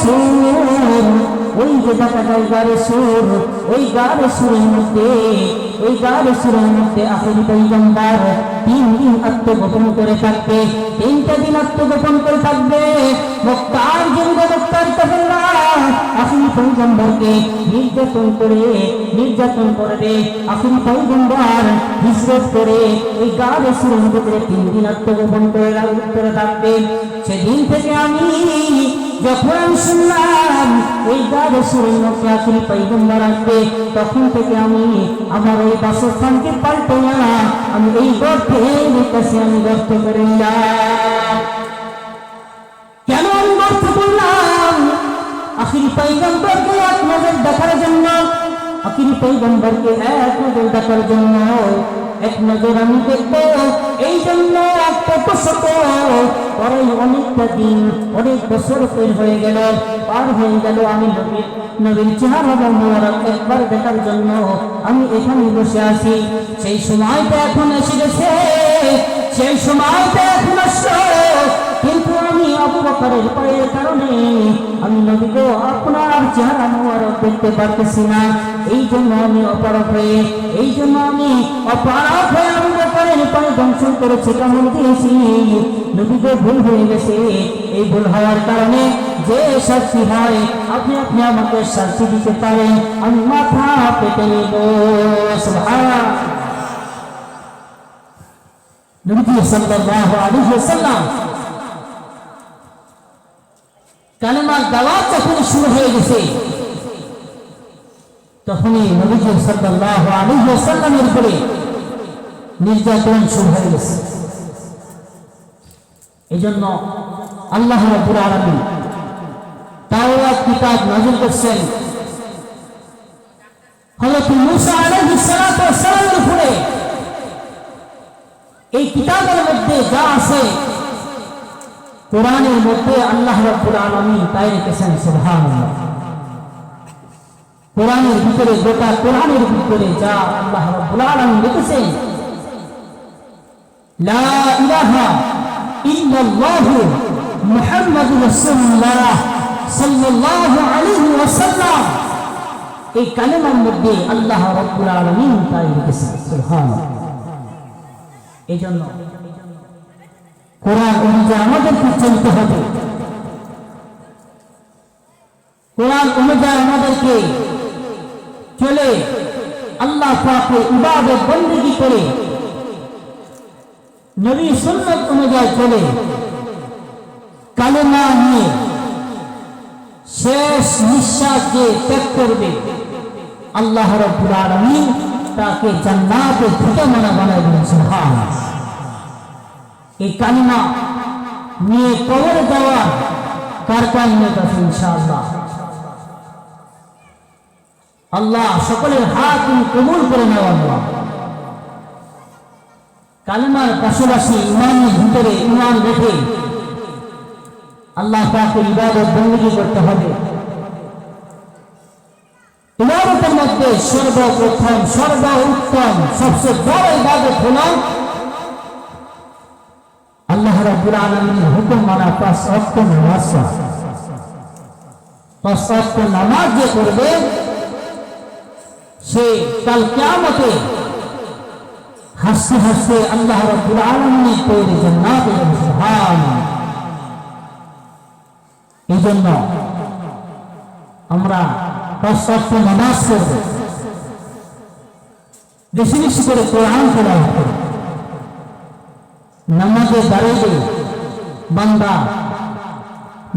সুর, ওই যে দেখা যায় গারে সুর, ওই গারে সুরের মধ্যে আখেরি পয়গম্বর 3 দিন আত্মগোপন করে থাকবে, 3টা দিন আত্মগোপন করে থাকবে। মুক্তার জিন্দা মুক্তার তাফল্লাহ আখেরি পয়গম্বরকে নির্যাতন করবে। আখেরি পয়গম্বর হিজরত করে ওই গারে সুরের মধ্যে 3 দিন আত্মগোপন করে থাকবে। সেদিন থেকে আমি যখন শুনলাম ওই গারে সুরের মধ্যে আখেরি পয়গম্বর আসবে, তখন থেকে আমি আমার ওই বাসস্থানকে পাল্টে না, আমি এই গর্তের কাছে আমি গর্ত করে নিলাম। কেন আমি গর্ত করলাম? আখেরি পয়গম্বরকে এক নজর দেখার জন্য, আখেরি পয়গম্বরকে এক নজর দেখার জন্য, এক নজর আমি দেখবো এই জন্য। পরে অনেকটা দিন, অনেক বছর পার হয়ে গেল, আমি নবীর চেহারা মোবারক একবার দেখার জন্য আমি এখানে বসে আছি। সেই সময়টা এখন এসে গেছে, সেই সময়টা এখন আসলো, কিন্তু আমি আবু বকরের পায়ের কারণে আমি নবীকে আপনার চেহারা মোবারক দেখতে পারতেছি না। এই জন্য আমি অপারগ হয়ে আবু বকরের পায়ে দংশন করেছি, কামড় দিয়েছি। নবীকে ভুল হয়ে গেছে। এই ভুল হওয়ার কারণে যে শাস্তি হয়, আপনি আমাকে শাস্তি দিতে পারেন, আমি মাথা পেতে নেব। সুবহানাল্লাহ। নবী সাল্লাল্লাহু আলাইহি ওয়াসাল্লাম কালেমার দাওয়াত যখন শুরু হয়ে গেছে, তখনই নবী সাল্লাল্লাহু আলাইহি ওয়াসাল্লামের উপরে নির্যাতন শুরু হয়ে গেছে। এই জন্য আল্লাহ রাব্বুল আলামিন তাওরাত কিতাব নাযিল করেছেন হযরত মূসা আলাইহিস সালাতু ওয়াস সালামের উপরে। এই কিতাবের মধ্যে যা আছে, কোরআনের মধ্যে আল্লাহ রাব্বুল আলামিন তাই রেখেছেন। সুবহানাল্লাহ। কোরআনের ভিতরে, গোটা কোরআনের ভিতরে যা আল্লাহ রাব্বুল আলামিন রেখেছেন, লা ইলাহা ইল্লাল্লাহু মুহাম্মাদুর রাসূলুল্লাহ সাল্লাল্লাহু আলাইহি ওয়াসাল্লাম, এই কালেমার মধ্যে আল্লাহ রাব্বুল আলামিন তাই রেখেছেন। সুবহানাল্লাহ। এই জন্য কোরআন অনুযায়ী আমাদেরকে চলতে হবে, কোরআন অনুযায়ী আমাদেরকে চলে আল্লাহ পাকের ইবাদত বندگی করে, নবী সুন্নাত অনুযায়ী চলে, কালেমা নিয়ে শেষ নিঃশ্বাস যে ত্যাগ করবে, আল্লাহ রাব্বুল আলামিন তাকে জান্নাতের ঠিকানা বানায় দিবেন। সুবহানাল্লাহ। এই কালিমা নিয়ে কবরে যাওয়া কার কার নিয়ত আছে? ইনশাআল্লাহ। আল্লাহ সকলের হাত কবুল করে নেওয়া। আল্লাহ কালিমার পাশাপাশি ইমানের ভিতরে ইমান রেখে আল্লাহ পাকের ইবাদত বندگی করতে হবে। ইবাদতের মধ্যে সর্বপ্রথম, সর্বোত্তম, সবচেয়ে বড় ইবাদত হলো আল্লাহ রাব্বুল আলামিনের হুকুম মানা, 5 ওয়াক্ত নামাজ। 5 ওয়াক্ত নামাজ যে করবে, সে কাল কিয়ামতে হাসতে হাসতে আল্লাহ রাব্বুল আলামিনের তৈরি জান্নাতে যাবে। সুবহানাল্লাহ। এই জন্য আমরা 5 ওয়াক্ত নামাজ করব, বেশি বেশি করে কোরআন তেলাওয়াত করব। নামাজে দাঁড়িয়ে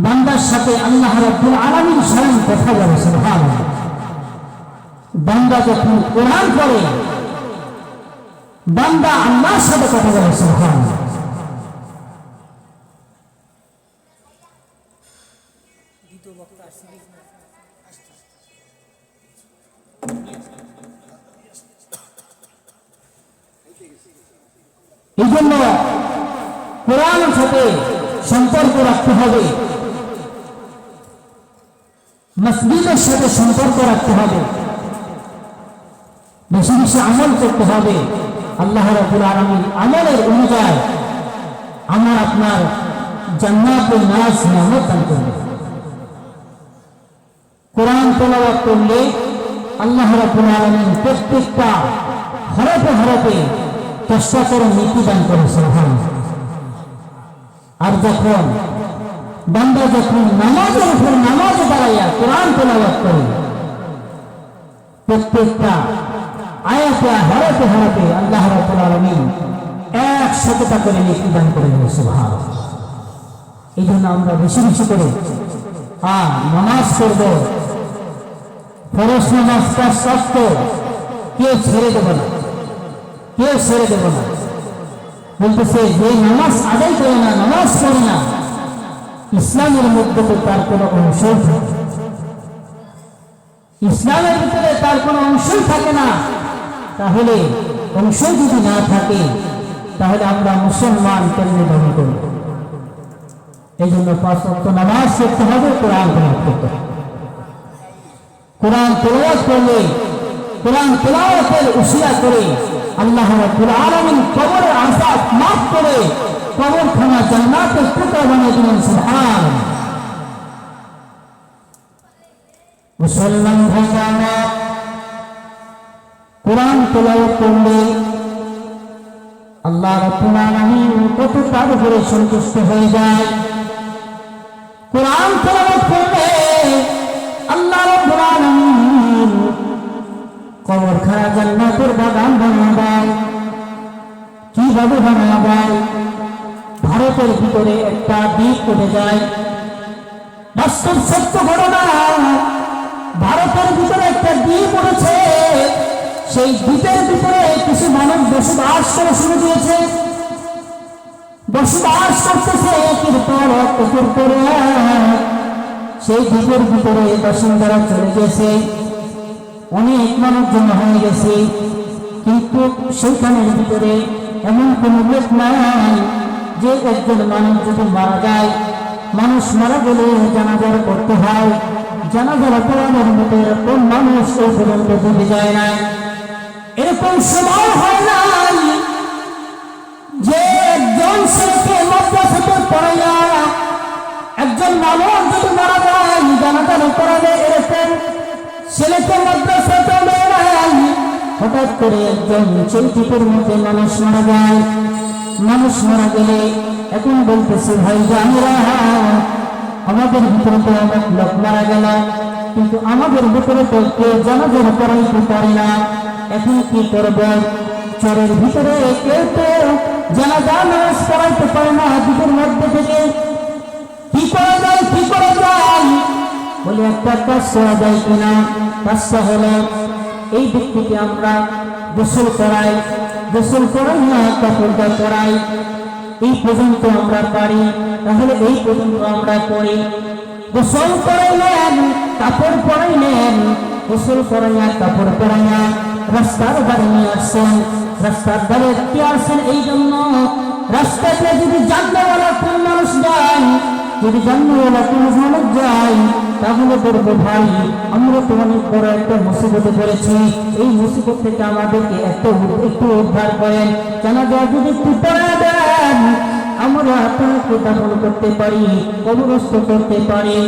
বান্দার সাথে আল্লাহ রাব্বুল আলামিন স্বয়ং কথা বলে। সুবহানাল্লাহ। বান্দা যখন কোরআন পড়ে, বান্দা আল্লাহর সাথে কথা বলে। সুবহানাল্লাহ। এই জন্য কোরআনের সাথে সম্পর্ক রাখতে হবে, মসজিদের সাথে সম্পর্ক রাখতে হবে, বেশি বেশি আমল করতে হবে। আল্লাহ রাব্বুল আলামিন আমলের অনুযায়ী আমার আপনার জান্নাতুল নাস নিয়ামত দান করবে। কোরআন তেলাওয়াত করলে আল্লাহ রাব্বুল আলামিন প্রত্যেকটা হরফে হরফে চেষ্টা করে নেকি দান করে সুবহানাল্লাহ। আর যখন বান্দা যখন নামাজের উপর নামাজে দাঁড়াইয়া কোরআন তেলাওয়াত করে প্রত্যেকটা আয়াতে হরফে হরফে আল্লাহ রাব্বুল আলামিন 100টা করে নেকি দান করে সুবহানাল্লাহ। এই জন্য আমরা বেশি বেশি করে নামাজ পড়ব, ফরজ নামাজ তার শর্ত কেউ ছেড়ে দেব না, কেউ ছেড়ে দেব না। বলতেছে যে নামাজ আদায় করে না, নামাজ পড়ে না, ইসলামের মধ্যে তো তার কোনো অংশই থাকে, ইসলামের ভিতরে তার কোনো অংশই থাকে না। তাহলে অংশ যদি না থাকে তাহলে আমরা মুসলমান কেমনে দাবি করি? এই জন্য 5 ওয়াক্ত নামাজ পড়তে হবে, কোরআন তেলাওয়াত করতে হবে। কোরআন তেলাওয়াত করলে, কোরআন তেলাওয়াতের উসিলা করে আল্লাহ রাব্বুল আলামিন কবরের আযাব মাফ করে কবরখানা জান্নাতের টুকরা বানিয়ে দিলেন সুবহানাল্লাহ। মুসলমান ভাইরা, কোরআন তেলাওয়াত করলে আল্লাহ রাব্বুল আলামিন কত তার উপরে সন্তুষ্ট হয়ে যায়। কোরআন তেলাওয়াত করলে আল্লাহ রাব্বুল আলামিন কবরখানা জান্নাতের বাগান বানিয়ে দেয়। কিভাবে বানিয়ে দেয়? ভারতের ভিতরে একটা দ্বীপ উঠে যায়, বাস্তব সত্য ঘটনা। ভারতের ভিতরে একটা দ্বীপ উঠেছে, সেই দ্বীপের ভিতরে কিছু মানুষ বসবাস করে শুরু দিয়েছে, বসবাস করতেছে একের পর একের পর। সেই দ্বীপের ভিতরে বাসিন্দারা চলে গেছে, অনেক মানুষ জমা হয়ে গেছে, কিন্তু সেইখানের ভিতরে এমন কোন লোক নাই যে একজন মানুষ যদি মারা যায়, মানুষ মারা গেলে জানাজার করতে হয়, জানাজার পড়ানোর মতো এরকম মানুষ এই পর্যন্ত ডুবে যায় না। এরকম সময় হয় নাই যে একজন ছেলেকে মাদ্রাসাতে পড়াইয়া একজন মানুষ যদি মারা যায় জানাজার পড়াবে, এরকম ছেলেকে মাদ্রাসাতে নাই। হঠাৎ করে একজন চৌকিপুর মধ্যে মানুষ মারা যায়। মানুষ মারা গেলে এখন বলতেছে ভাই জানেরা, আমাদের ভিতরে তো অনেক লোক মারা গেল, কিন্তু আমাদের ভিতরে তো কেউ জানাজার পড়াইতে পারে না। এখন কি করব? চরের ভিতরে কেউ তো জানাজা নামাজ পড়াইতে পারে না, দ্বীপের মধ্যে থেকে কি করা যায়, কি করা যায়? বলে একটা কাজ করা যায় কিনা? কাজটা হলো এই ব্যক্তিকে আমরা গোসল করাই, গোসল করাই না কাপড়টা করাই, এই পর্যন্ত আমরা পারি, তাহলে এই পর্যন্ত আমরা করি। গোসল করাইলেন, কাপড় পরাইলেন, গোসল করাইয়া কাপড় পরাইয়া রাস্তার ধারে নিয়ে আসছেন। রাস্তার ধারে কি আসছেন? এই জন্য রাস্তাতে যদি জানলাওয়ালা কোন মানুষ যায়, যদি জানলাওয়ালা কোন মানুষ যায়, তাহলে বলবো ভাই আমরা তো অনেক বড় একটা মুসিবতে পড়েছি, এই মুসিবত থেকে আমাদেরকে একটু উদ্ধার করেন, জানাজা যদি একটু পড়া দেন আমরা আপনাকে দাফন করতে পারি, কবরস্থ করতে পারি।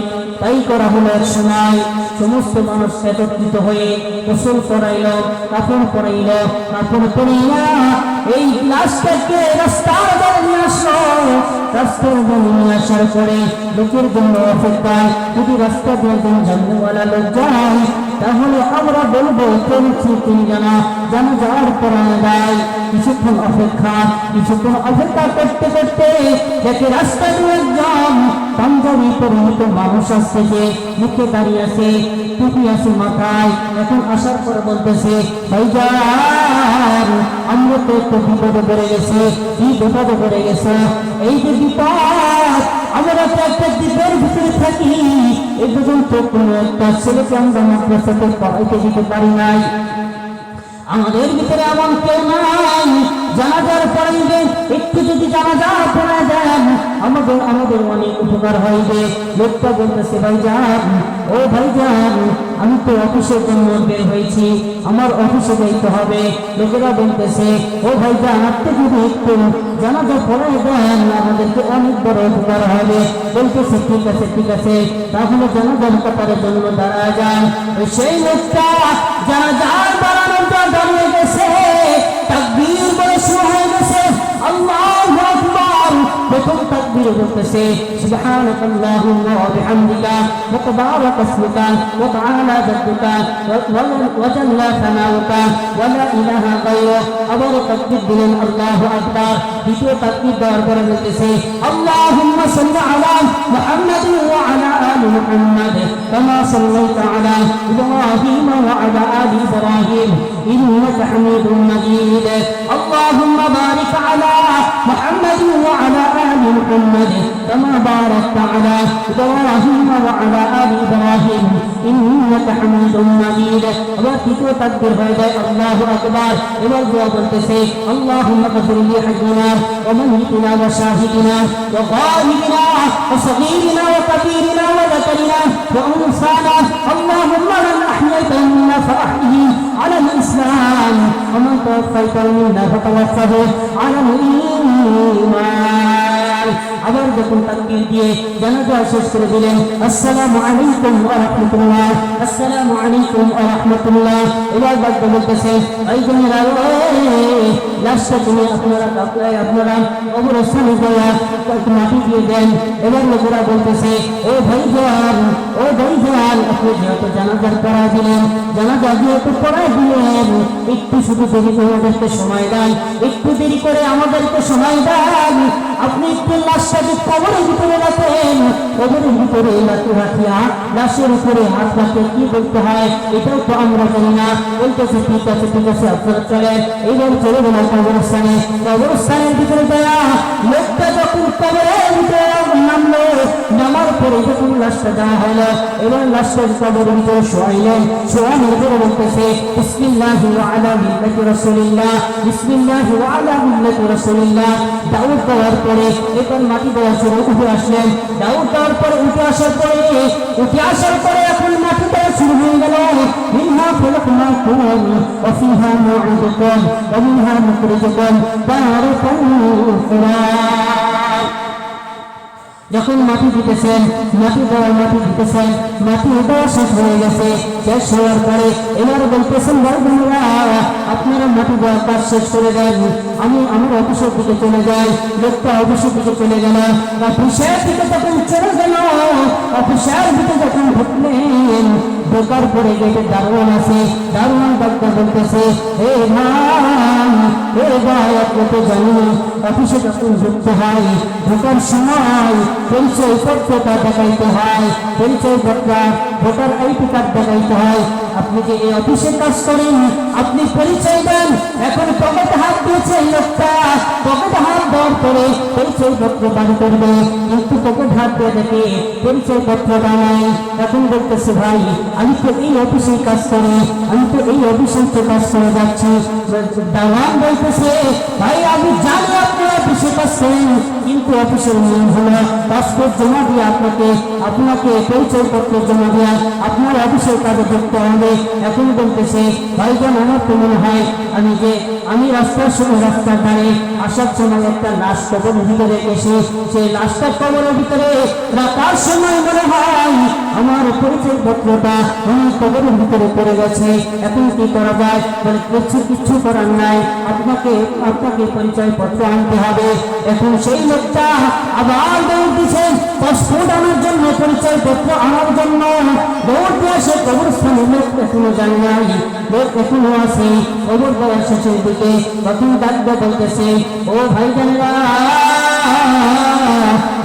তাই করা হলো। এক সময় সমস্ত মানুষ একত্রিত হয়ে গোসল করাইল, কাপড় পরাইল, কাপড় পরাইয়া এই লাশটাকে রাস্তার ধারে নিয়ে আসলো। রাস্তার ধারে নিয়ে আসার পরে লোকের জন্য অপেক্ষায়, যদি রাস্তা দিয়ে জাননেওয়ালা লোক যায় তাহলে আমরা বলবো তিনি জানা যাওয়ার পরে দেয়। কিছুক্ষণ অপেক্ষা করতে করতে দেখে রাস্তা দিয়ে একজন পাঞ্জাবি পরিহিত মানুষ আসছে, যে মুখে দাঁড়িয়ে আছে, টুপি আছে মাথায়। এখন আসার পরে বলতেছে ভাইজান আমরা তো একটু বিপদে পড়ে গেছি। কি বিপদে পড়ে গেছে? এই যে বিপদ, আমরা তো একটা দ্বীপের ভিতরে থাকি, এই পর্যন্ত কোনো একটা ছেলেকে আমরা মাদ্রাসাতে পড়াইতে দিতে পারি নাই, আমাদের ভিতরে এমন কেউ নাই জানাজার পড়াইবে, একটু যদি জানাজা পড়ায় দেন আমাদের আমাদের অনেক উপকার হইবে। লোকটা বলতেছে ভাইজান, ও ভাইজান, আমি তো অফিসের জন্য বের হয়েছি, আমার অফিসে যাইতে হবে। লোকেরা বলতেছে, ও ভাইজান, আপনি যদি একটু জানাজা পড়াই দেন আমাদেরকে অনেক বড় উপকার হবে। বলতেছে ঠিক আছে ঠিক আছে, তাহলে জানাজার কাতারের জন্য দাঁড়া যান। সেই লোকটা জানাজার দাঁড়ানোর জন্য দাঁড়িয়ে গেছে, তাকবীর বলে শুরু হয়ে গেছে, আল্লাহু আকবার। প্রথম তাকবীর বলতেছে সুবহানাল্লাহুম্মা ওয়া বিহামদিকা ওয়া তাবারাক ইসমুকা ওয়া তাআলা জাদ্দুকা ওয়া জাল্লা সানাউকা ওয়া লা ইলাহা গায়রুক। আবার তাকবীর দিলেন আল্লাহু আকবার। দ্বিতীয় তাকবীর দেওয়ার পরে বলতেছে আল্লাহুম্মা সাল্লি আলা মুহাম্মাদিন ওয়া আলা আলি মুহাম্মাদ কামা সাল্লাইতা আলা ইব্রাহিম ওয়া আলা আলি ইব্রাহিম ইন্নাকা হামিদুম মাজিদ। আল্লাহুম্মা বারিক আলা মুহাম্মাদিন ওয়া আলা আলি মুহাম্মাদ কামা বারাকতা আলা ইব্রাহিম ওয়া আলা আলি ইব্রাহিম ইন্নাকা হামিদুম মাজিদ। আবার তৃতীয় তাকবীর হয়ে যায় আল্লাহু আকবার। এবার দোয়া বলতেছে আল্লাহুম্মা গফির লি হাজ্জিনা ওয়া মাইয়িতিনা ওয়া শাহিদিনা ওয়া গায়িবিনা ওয়া সগীরিনা ওয়া কাবীরিনা ওয়া যাকারিনা ওয়া উনসানা আল্লাহুম্মা মান আহয়াইতা মিন্না ফাআহইহি আলা الإسلام ومن توفيت منا فتوفه على الإيمان। আবার যখন তাকবীর দিয়ে জানাজা শেষ করে দিলেন আসসালামু আলাইকুম ওয়া রাহমাতুল্লাহ, আসসালামু আলাইকুম ওয়া রাহমাতুল্লাহ। এবার বাদ বলতেছে এই জনেরা লাশটা তুমি আপনারা অবস্থানে গিয়ে মাটি দিয়ে দেন। এবার লোকেরা বলতেছে ও ভাইজান, ও ভাইজান, আপনি যেহেতু জানাজার পড়া দিলেন, জানাজা যেহেতু পড়া দিলেন, একটু শুধু দেরি করে আমাদেরকে সময় দেন, একটু দেরি করে আমাদেরকে সময় দেন। আপনি একটু লাশটাকে কবরের ভিতরে রাখেন, কবরের ভিতরে লাঠি রাখিয়া লাশের উপরে হাত রাখে কি বলতে হয় এটাও তো আমরা জানি না। বলতেছে ঠিক আছে ঠিক আছে, আপনারা চলেন। এইবার চলে গেল কবরস্থানে। কবরস্থানের ভিতরে দেয়া লোকটা যখন কবরের ভিতরে নামলো, নামার পরে যখন লাশটা দেওয়া হলো, এবার লাশটা কবরের ভিতরে শোয়াইলেন। শোয়ানোর পরে বলতেছে বিসমিল্লাহি ওয়া আলা মিল্লাতি রাসূলিল্লাহ, বিসমিল্লাহি ওয়া আলা মিল্লাতি রাসূলিল্লাহ। দাউদ দেওয়ার পরে এবার মাটি দেওয়া শুরু, উঠে আসলেন। দাউদ দেওয়ার পরে উঠে আসার পরে এখন মাটি দেওয়া শুরু হয়ে গেল। মিনহা খলাকনাকুম ওয়া ফিহা নু'ইদুকুম ওয়া মিনহা নুখরিজুকুম তারাতান উখরা। যখন মাটি দিতেছেন, মাটি দিতেছেন, মাটি দেওয়া শেষ হয়ে গেছে। শেষ হওয়ার পরে এবার বলতেছেন ভাই বোনেরা, আপনারা মাটি দেওয়ার কাজ শেষ করে দেন, আমি আমার অফিসের দিকে চলে যাই। লোকটা অফিসের দিকে চলে গেল। অফিসের দিকে যখন চলে গেল, অফিসের দিকে যখন ঢুকলেন, ঢোকার পরে গেটে দারোয়ান আছে। দারোয়ান ডাক্তার বলতেছে হে ভাই, আপনি তো জানেন অফিসে যখন ঢুকতে হয়, ঢোকার সময় পরিচয় পত্রটা দেখাইতে হয়, পরিচয় পত্র ভোটার আইডি কার্ড দেখাইতে হয়। আপনি যে এই অফিসে কাজ করেন, আপনি পরিচয় দেন। এখন পকেটে হাত দিয়েছে লোকটা, পকেটে হাত দেওয়ার পরে পরিচয় পত্র দান করবে, কিন্তু পকেট হাত দিয়ে দেখে পরিচয় পত্রটা নাই। এখন বলতেছে ভাই, আমি তো এই অফিসে কাজ করি, আমি তো এই অফিসে কাজ করে যাচ্ছি। দারোয়ান বলতেছে ভাই, আমি জানি আপনি অফিসে কাজ করেন, কিন্তু অফিসের নিয়ম হলো পাসপোর্ট জমা দিয়ে আপনাকে পরিচয় পত্র জমা দেওয়া, আপনার অফিসের কাজে ঢুকতে হবে। এখন বলতেছে ভাইজান, আমার তো মনে হয় আমি রাস্তার ধারে আসার সময় একটা লাশ কবরের ভিতরে এসে সেই লাশটা কবরের ভিতরে রাখার সময় মনে হয় আমার পরিচয় পত্রটা কবরের ভিতরে পড়ে গেছে। এখন কি করা যায়? বলে কিচ্ছু করার নাই, আপনাকে পরিচয় পত্র আনতে হবে। এখন সেই লোকটা আবার দৌড় দিচ্ছে পাসপোর্ট আনার জন্য, পরিচয় পত্র আনার জন্য দৌড় দিয়ে আসে কবরস্থানে। লোক এখনো যায় নাই, লোক এখনো আছে কবর দেওয়ার শেষের দিকে। তখন ডাকবে বলতেছে ও ভাইজানেরা,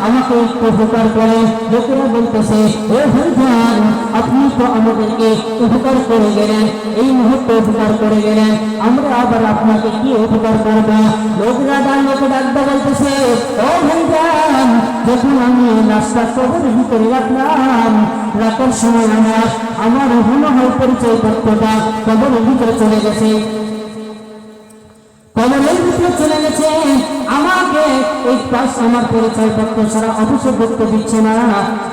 আমাকে একটু উপকার করে। লোকেরা বলতেছে ও ভাইজান, আপনি তো আমাদেরকে উপকার করে গেলেন, এই মুহূর্তে উপকার করে গেলেন, আমরা আবার আপনাকে কি উপকার করব? লোকেরা ডাকবে বলতেছে ও ভাইজান, যখন আমি লাশটা কবরের ভিতরে রাখার সময় আমার মনে হয় পরিচয় পত্রটা কবরের ভিতরে চলে গেছে, কবরের ভিতরে চলে গেছে। আমাকে এই পাস আমার পরিচয়পত্র ছাড়া অফিসে ঢুকতে দিচ্ছে না,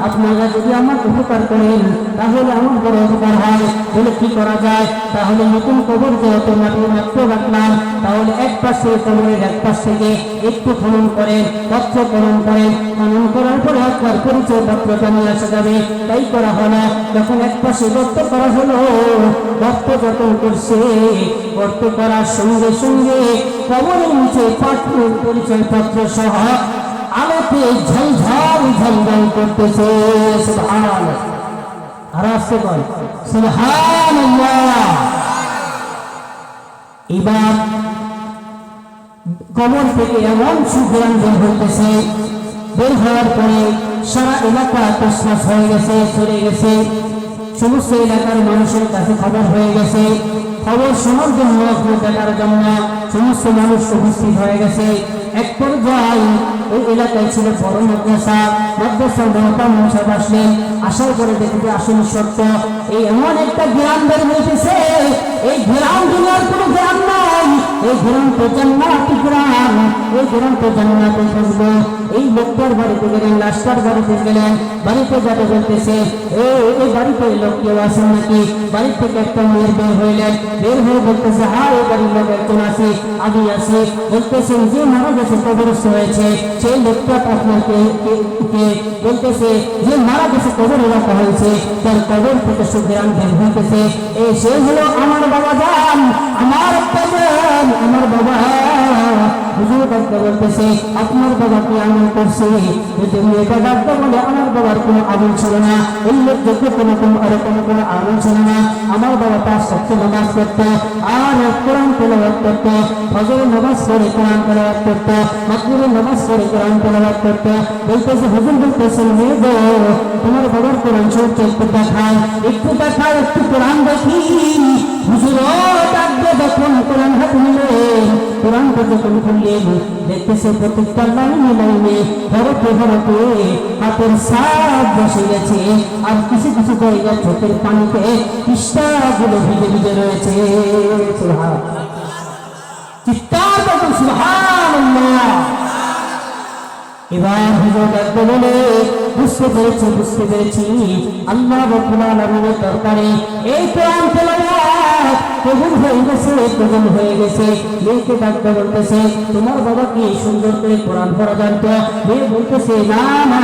আপনারা যদি আমার উপকার করেন তাহলে আমার বড় উপকার হয়। বলে কি করা যায়? তাহলে নতুন কবর যেহেতু মাটির মাত্র রাখলাম, তাহলে এক পাশ থেকে কবরের এক পাশ থেকে একটু খনন করেন, পত্র খনন করেন, খনন করার পরে আপনার পরিচয়পত্রটা নিয়ে আসা যাবে। তাই করা হলো। যখন এক পাশে গর্ত করা হলো, গর্ত যখন করছে, গর্ত করার সঙ্গে সঙ্গে কবরের নিচে পাথর পরিচয়পত্র সহ আলোতে ঝলঝল ঝলঝল করতেছে। সুবহানাল্লাহ। আর আসতে বল সুবহানাল্লাহ। এবার কবর থেকে এমন সুগ্রাম বের হইতেছে, বের হওয়ার পরে সারা এলাকা তছনছ হয়ে গেছে, চলে গেছে। সমস্ত এলাকার মানুষের কাছে খবর হয়ে গেছে। খবর শোনার জন্য, দেখার জন্য সমস্ত মানুষ উপস্থিত হয়ে গেছে। এক পর্যায়ে ওই এলাকায় ছিল বড় মাদ্রাসা। মাদ্রাসার মহতাম সাহেব আসলেন। আসার পরে দেখতে আসেন সত্য এই এমন একটা গ্রাম বের হইতেছে। এই গ্রাম দুনিয়ার কোনো গ্রাম নয়, এই গ্রাম তো জান্নাতি গ্রাম, এই গ্রাম তো জান্নাতে বসবো। এই লোকটার বাড়িতে গেলেন, লাশটার বাড়িতে গেলেন, বাড়িতে যাতে বলতেছে এই বাড়িতে লোক কেউ আসেন নাকি? বাড়ি থেকে একটা মেয়ের বের হইলেন, বের হয়ে বলতেছে হ্যাঁ এই বাড়ির লোক একজন আছে, আমি আছি। বলতেছেন যে মারা গেছে কবরস্থ হয়েছে সেই লোকটা আপনাকে বলতেছে যে মারা গেছে কবরে রাখা হয়েছে, তার কবর থেকে সুগ্রাম বের হইতেছে। এই সে হলো আমার বাবা যান, আমার বাবা, আমার বাবা। হুজুর ডাক্তার বলতেছে আপনার বাবা কি আমল করছে? যদি মেয়েটা ডাক্তার বলে আমার বাবার কোনো আমল ছিল না, এই লোক যোগ্য কোনো আমল ছিল না। আমার বাবা তার সত্য নামাজ পড়তো, আর কোরআন তেলাওয়াত করতো, ফজরের নামাজ পড়ে কোরআন তেলাওয়াত করতো, মাগরিবের নামাজ পড়ে কোরআন তেলাওয়াত করতো। বলতেছে হুজুর বলতেছেন মেয়ে গো তোমার বাবার কোরআন শরীফ একটু দেখাও, একটু দেখাও, একটু কোরআন দেখি। হুজুর ডাকবে যখন কোরআন হাত নিলেন, কোরআনটা যখন খুললেন দেখতেছে প্রত্যেকটা লাইনে লাইনে হরফে হরফে হাতের ছাপ বসে গেছে, আর কিছু কিছু জায়গায় চোখের পানিতে পৃষ্ঠাগুলো ভিজে ভিজে রয়েছে। চিৎকার করুন সুবহানাল্লাহ। এবার হুজুর ডাকতে বলে বুঝতে পেরেছি আল্লাহ রাব্বুল আলামিনের দরবারে এই কোরআন তেলাওয়াত কবুল হয়ে গেছে। মেয়েকে ডাকতে বলতেছে তোমার বাবা কি সুন্দর করে কোরআন পড়া জানতো? মেয়ে বলতেছে না না,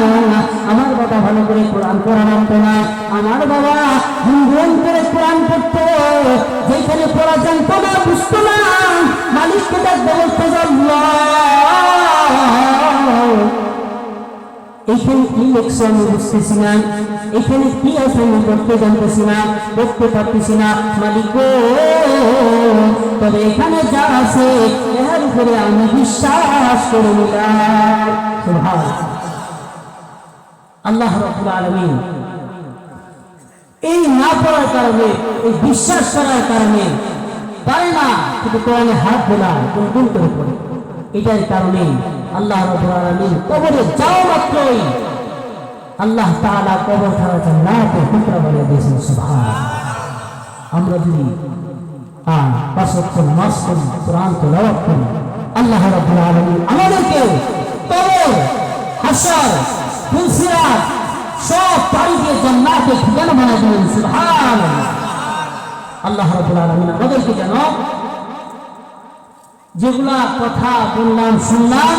আমার বাবা ভালো করে কোরআন পড়া জানতো না, আমার বাবা গুনগুন করে কোরআন পড়তো, যেখানে পড়া জানতো না বুঝতো না মালিককে ডাকতে বলতো আল্লাহ এখানে কি লেখছে আমি বুঝতেছি না, এখানে কি আছে আমি পড়তে জানতেছি না, পড়তে পারতেছি না মালিক, তবে এখানে যা আছে এর উপরে আমি বিশ্বাস করে নিলাম। সুবহানাল্লাহ। আল্লাহ রাব্বুল আলামিন এই না পড়ার কারণে, এই বিশ্বাস করার কারণে পারে না কিন্তু কোরআনে হাত বোলায় গুনগুন করে পড়ে, এটার কারণে আল্লাহ রাব্বুল আলামিন কবরে যাওয়া মাত্রই আল্লাহ তাআলা কবর ছাড়া জান্নাতের টুকরা বানিয়ে দিয়েছেন। সুবহানাল্লাহ। আমরা যদি পাঁচ ওয়াক্ত নামাজ পড়ি, কোরআন তেলাওয়াত করি, আল্লাহ রাব্বুল আলামিন আমাদেরকে কবর, হাশর, ফুলসিরাত সব পাড়ি দিয়ে জান্নাতের ঠিকানা বানিয়ে দিলেন। সুবহানাল্লাহ। আল্লাহ রাব্বুল আলামিন আমাদেরকে যেন যেগুলা কথা বললাম শুনলাম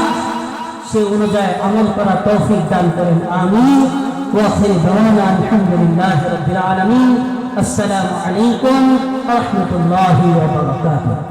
সে অনুযায়ী আমল করার তৌফিক দান করেন। আমিন। ওয়া আখিরু দাওয়ানা আলহামদুলিল্লাহি রাব্বিল আলামিন। আসসালামু আলাইকুম ওয়া রাহমাতুল্লাহি ওয়া বারাকাতুহু।